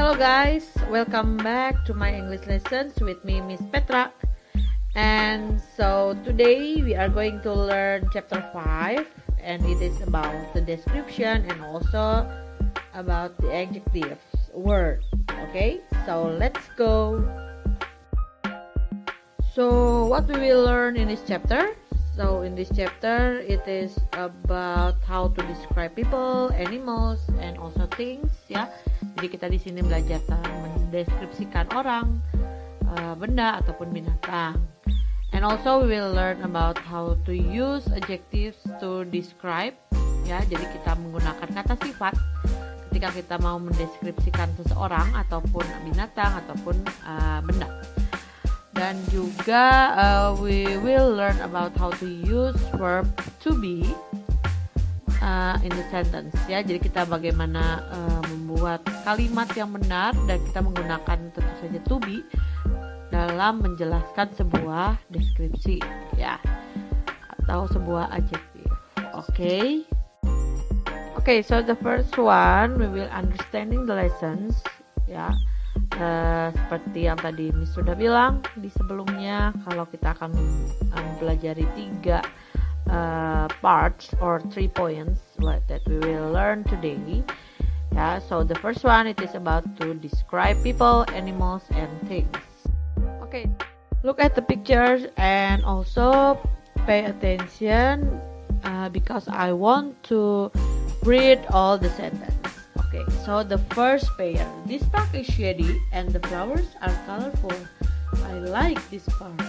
Hello guys, welcome back to my English lessons with me, Miss Petra. And so today we are going to learn chapter 5, and it is about the description and also about the adjectives word. Okay, so let's go. So what we will learn in this chapter? So in this chapter it is about how to describe people, animals, and also things, ya. Jadi kita di sini belajar mendeskripsikan orang, benda ataupun binatang. And also we will learn about how to use adjectives to describe, ya. Jadi kita menggunakan kata sifat ketika kita mau mendeskripsikan seseorang ataupun binatang ataupun benda. Dan juga we will learn about how to use verb to be in the sentence, ya. Jadi kita bagaimana membuat kalimat yang benar dan kita menggunakan tentu saja to be dalam menjelaskan sebuah deskripsi, ya, atau sebuah adjective. Okay, so the first one we will understanding the lessons, ya. Seperti yang tadi Miss sudah bilang di sebelumnya, kalau kita akan mempelajari 3 parts or 3 points that we will learn today. Yeah, so the first one, it is about to describe people, animals, and things. Okay, look at the pictures and also pay attention because I want to read all the sentences. Okay, so the first pair. This park is shady and the flowers are colorful. I like this park.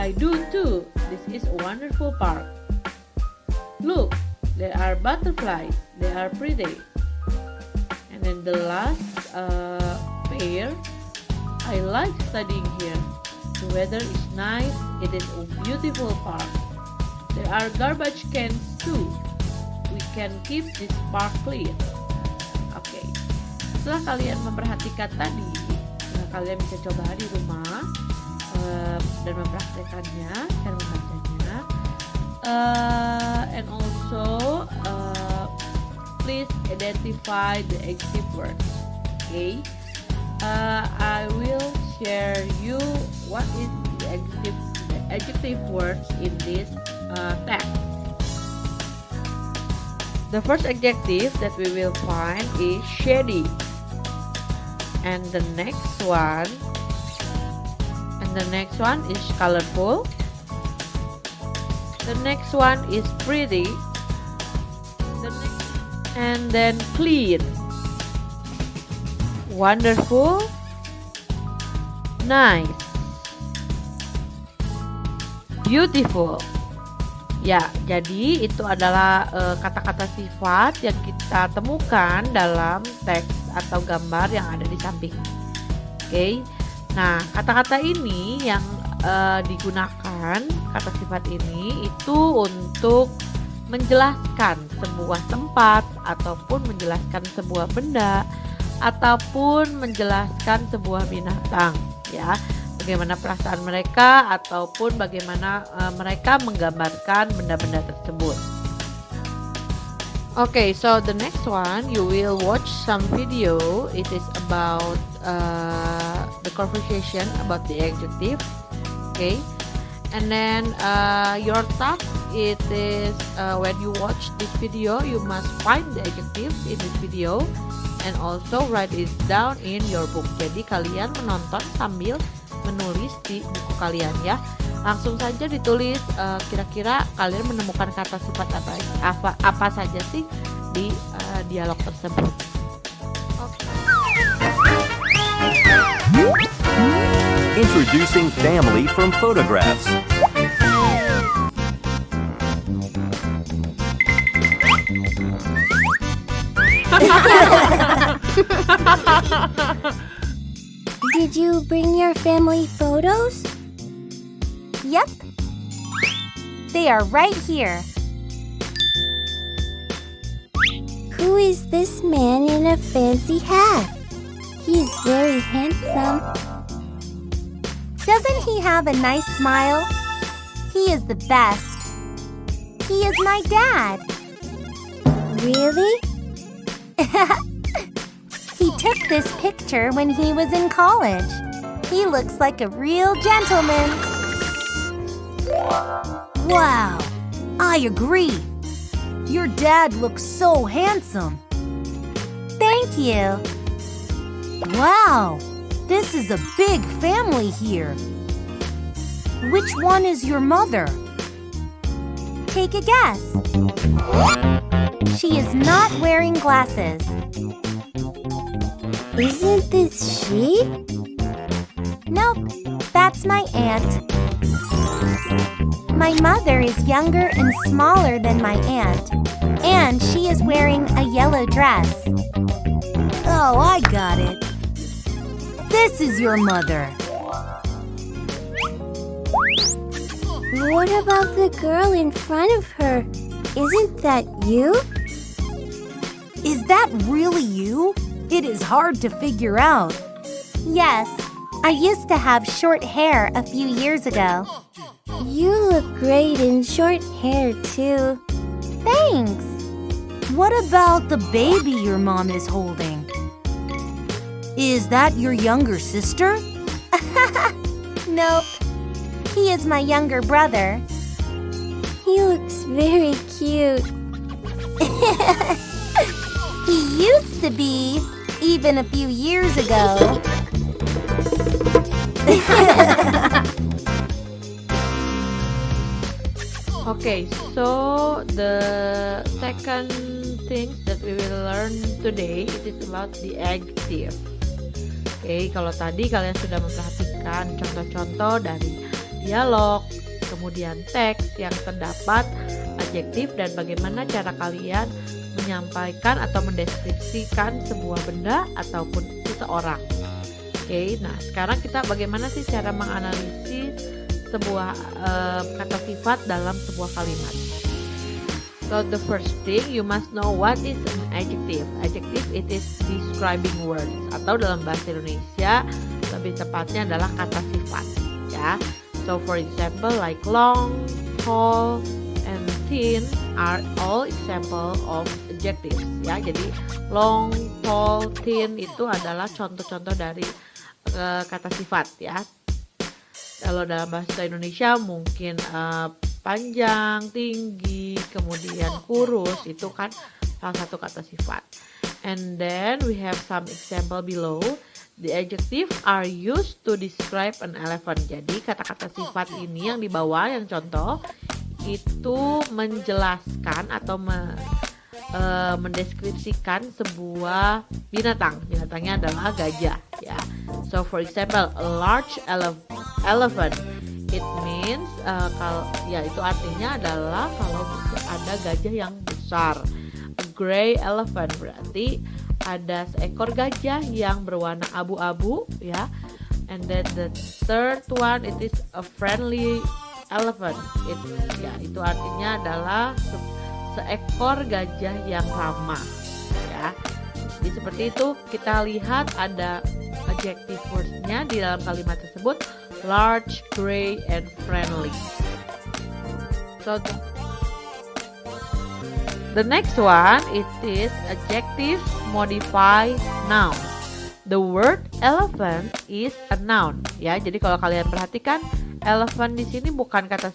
I do too. This is a wonderful park. Look, there are butterflies. They are pretty. And then the last pair. I like studying here. The weather is nice. It is a beautiful park. There are garbage cans too. We can keep this park clean. Oke. Setelah kalian memperhatikan tadi, kalian bisa coba di rumah dan mempraktekannya, cara membacanya. And also, please identify the adjective words. Okay. I will share you what is the adjective words in this text. The first adjective that we will find is shady, and the next one is colorful. The next one is pretty. And then clean, wonderful, nice, beautiful. Ya, jadi itu adalah kata-kata sifat yang kita temukan dalam teks atau gambar yang ada di samping. Oke. Nah, kata-kata ini yang digunakan, kata sifat ini itu untuk menjelaskan sebuah tempat ataupun menjelaskan sebuah benda ataupun menjelaskan sebuah binatang, ya. Bagaimana perasaan mereka ataupun bagaimana mereka menggambarkan benda-benda tersebut. Okay, so the next one you will watch some video. It is about the conversation about the adjective. Okay, and then your task it is when you watch this video, you must find the adjectives in this video and also write it down in your book. Jadi kalian menonton sambil menulis di buku kalian, ya. Langsung saja ditulis kira-kira kalian menemukan kata sifat apa saja sih di dialog tersebut. Introducing family from photographs. Did you bring your family photos? Yep. They are right here. Who is this man in a fancy hat? He is very handsome. Doesn't he have a nice smile? He is the best. He is my dad. Really? He took this picture when he was in college. He looks like a real gentleman. Wow, I agree. Your dad looks so handsome. Thank you. Wow, this is a big family here. Which one is your mother? Take a guess. She is not wearing glasses. Isn't this she? Nope, that's my aunt. My mother is younger and smaller than my aunt, and she is wearing a yellow dress. Oh, I got it. This is your mother. What about the girl in front of her? Isn't that you? Is that really you? It is hard to figure out. Yes, I used to have short hair a few years ago. You look great in short hair too. Thanks. What about the baby your mom is holding? Is that your younger sister? Nope. He is my younger brother. He looks very cute. He used to be, even a few years ago. Okay, so the second thing that we will learn today it is about the adjective. Oke, kalau tadi kalian sudah memperhatikan contoh-contoh dari dialog, kemudian teks yang terdapat adjektif dan bagaimana cara kalian menyampaikan atau mendeskripsikan sebuah benda ataupun seseorang. Oke, nah sekarang kita bagaimana sih cara menganalisis sebuah kata sifat dalam sebuah kalimat. So the first thing you must know what is an adjective. Adjective it is describing words atau dalam bahasa Indonesia lebih tepatnya adalah kata sifat ya. So for example like long, tall, and thin are all example of adjectives ya. Jadi long, tall, thin itu adalah contoh-contoh dari kata sifat ya. Kalau dalam bahasa Indonesia mungkin panjang, tinggi, kemudian kurus itu kan salah satu kata sifat. And then we have some example below. The adjective are used to describe an elephant. Jadi kata-kata sifat ini yang di bawah yang contoh itu menjelaskan atau mendeskripsikan sebuah binatang. Binatangnya adalah gajah ya. So for example, a large elephant. It means kalau ya itu artinya adalah kalau ada gajah yang besar. A gray elephant berarti ada seekor gajah yang berwarna abu-abu ya. And then the third one it is a friendly elephant. Itu artinya adalah seekor gajah yang ramah ya. Jadi seperti itu kita lihat ada adjective words-nya di dalam kalimat tersebut, large, gray, and friendly. So the next one it is adjective modify noun. The word elephant is a noun ya. Jadi kalau kalian perhatikan elephant di sini bukan kata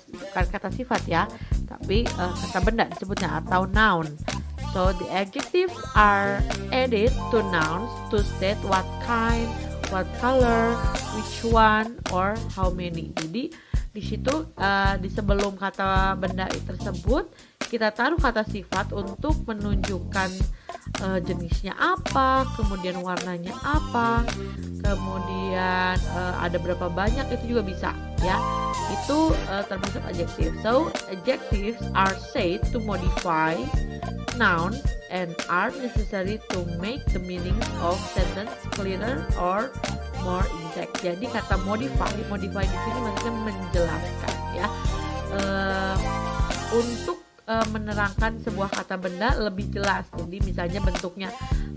sifat ya, tapi kata benda disebutnya atau noun. So the adjectives are added to nouns to state what kind, what color, which one, or how many. Jadi di situ di sebelum kata benda tersebut kita taruh kata sifat untuk menunjukkan jenisnya apa, kemudian warnanya apa, kemudian ada berapa banyak itu juga bisa ya. Itu termasuk adjective. So adjectives are said to modify nouns and are necessary to make the meaning of sentence clearer or more exact. Jadi kata modify di sini maksudnya menjelaskan ya, untuk menerangkan sebuah kata benda lebih jelas. Jadi misalnya bentuknya,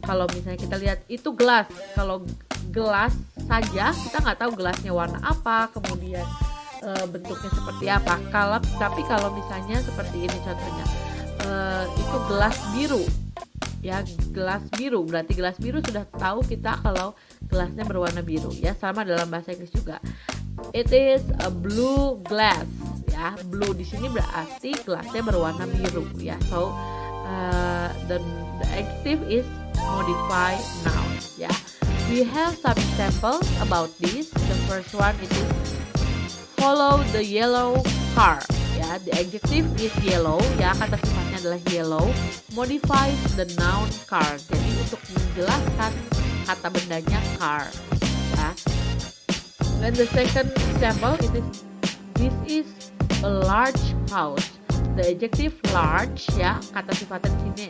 kalau misalnya kita lihat itu gelas, kalau gelas saja kita nggak tahu gelasnya warna apa, kemudian bentuknya seperti apa. Tapi kalau misalnya seperti ini contohnya, itu gelas biru ya, gelas biru. Berarti gelas biru sudah tahu kita kalau gelasnya berwarna biru ya, sama dalam bahasa Inggris juga. It is a blue glass ya. Blue di sini berarti gelasnya berwarna biru ya. So the adjective is modified noun ya. We have some examples about this. The first one it is follow the yellow car ya. The adjective is yellow ya, kata sifatnya adalah yellow, modifies the noun car. Jadi untuk menjelaskan kata bendanya car ya. And the second example it is this is a large house. The adjective large ya, kata sifatnya di sini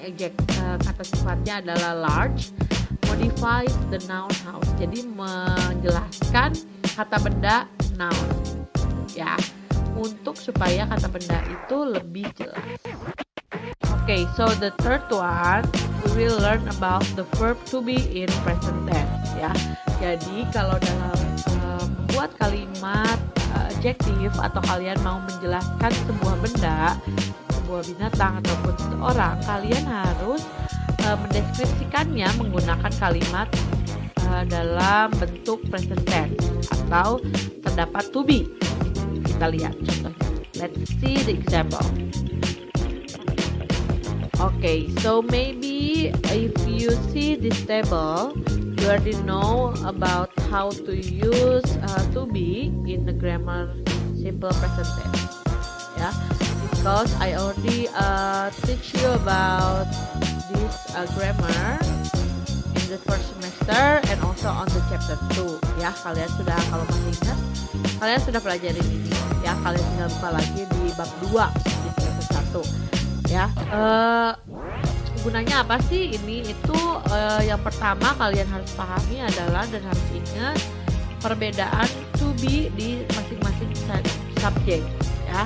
kata sifatnya adalah large, modifies the noun house. Jadi menjelaskan kata benda noun ya, untuk supaya kata benda itu lebih jelas. Okay, so the third one we will learn about the verb to be in present tense ya. Jadi kalau dalam membuat kalimat adjektif atau kalian mau menjelaskan sebuah benda, sebuah binatang ataupun seseorang, kalian harus mendeskripsikannya menggunakan kalimat dalam bentuk present tense atau terdapat to be. Kita lihat contohnya. Let's see the example. Okay, so maybe if you see this table, you already know about how to use to be in the grammar simple present tense. Yeah, because I already teach you about this grammar in the first semester and also on the chapter 2. Ya, kalian sudah, kalau masih ingat, kalian sudah pelajari ini. Ya, kalian tinggal buka lagi di bab 2 di semester 1. Ya, gunanya apa sih ini? Itu yang pertama kalian harus pahami adalah dan harus ingat perbedaan to be di masing-masing subjek ya.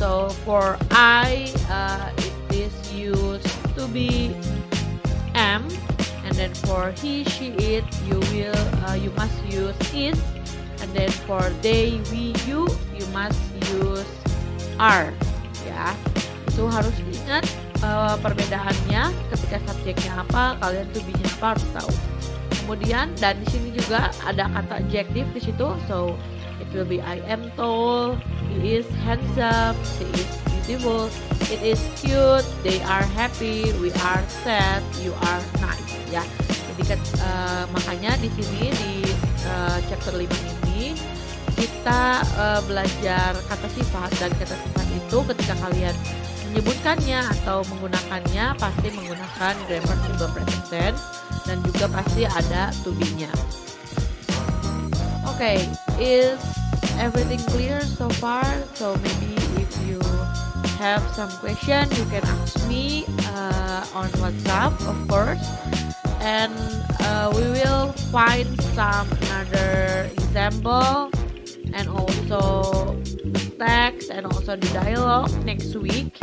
So for I it is used to be am, and then for he, she, it you must use is, and then for they, we, you must use are ya. Itu harus diingat perbedaannya ketika subjeknya apa, kalian to be-nya apa harus tahu. Kemudian dan di sini juga ada kata adjective di situ, so it will be I am tall, he is handsome, she is beautiful, it is cute, they are happy, we are sad, you are nice ya. Jadi makanya di sini di chapter 5 ini kita belajar kata sifat, dan kata sifat itu ketika kalian menyebutkannya atau menggunakannya pasti menggunakan grammar simple present tense, dan juga pasti ada to be-nya. Okay, is everything clear so far? So maybe if you have some question, you can ask me on WhatsApp, of course, and we will find some another example and also the text and also the dialogue next week,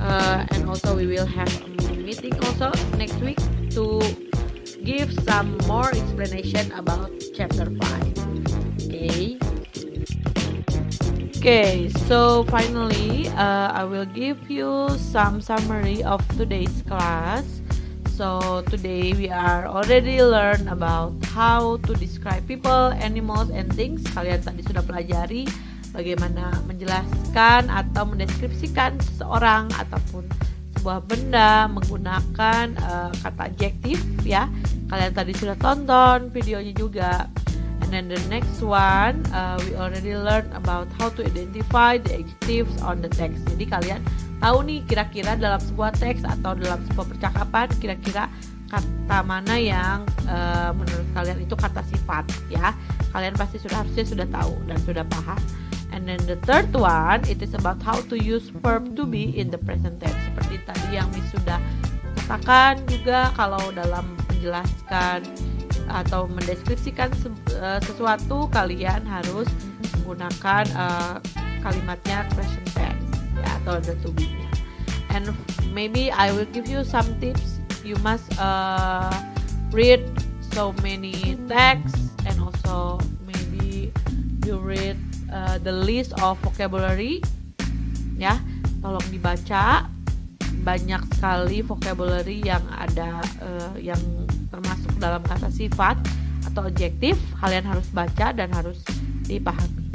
and also we will have a meeting also next week to give some more explanation about chapter 5. Okay, so finally I will give you some summary of today's class. So today we are already learn about how to describe people, animals, and things. Kalian tadi sudah pelajari bagaimana menjelaskan atau mendeskripsikan seseorang ataupun sebuah benda menggunakan kata adjektif ya. Kalian tadi sudah tonton videonya juga. And then the next one we already learn about how to identify the adjectives on the text. Jadi kalian tahu nih kira-kira dalam sebuah teks atau dalam sebuah percakapan kira-kira kata mana yang menurut kalian itu kata sifat ya. Kalian pasti harusnya sudah tahu dan sudah paham. And then the third one it is about how to use verb to be in the present tense. Seperti tadi yang Miss sudah katakan juga, kalau dalam menjelaskan atau mendeskripsikan sesuatu kalian harus menggunakan kalimatnya present tense ya, atau the to be-nya. And maybe I will give you some tips. You must read so many texts, and also maybe you read the list of vocabulary ya. Tolong dibaca banyak sekali vocabulary yang ada yang termasuk dalam kata sifat atau adjektif. Kalian harus baca dan harus dipahami.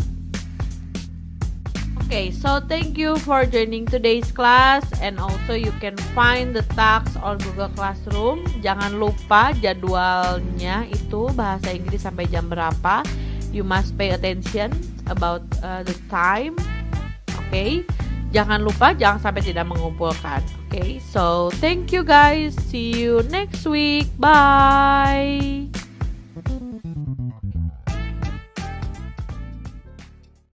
Okay, so thank you for joining today's class, and also you can find the tasks on Google Classroom. Jangan lupa jadwalnya itu bahasa Inggris sampai jam berapa. You must pay attention about the time. Okay, jangan lupa, jangan sampai tidak mengumpulkan. Okay, so thank you guys. See you next week. Bye.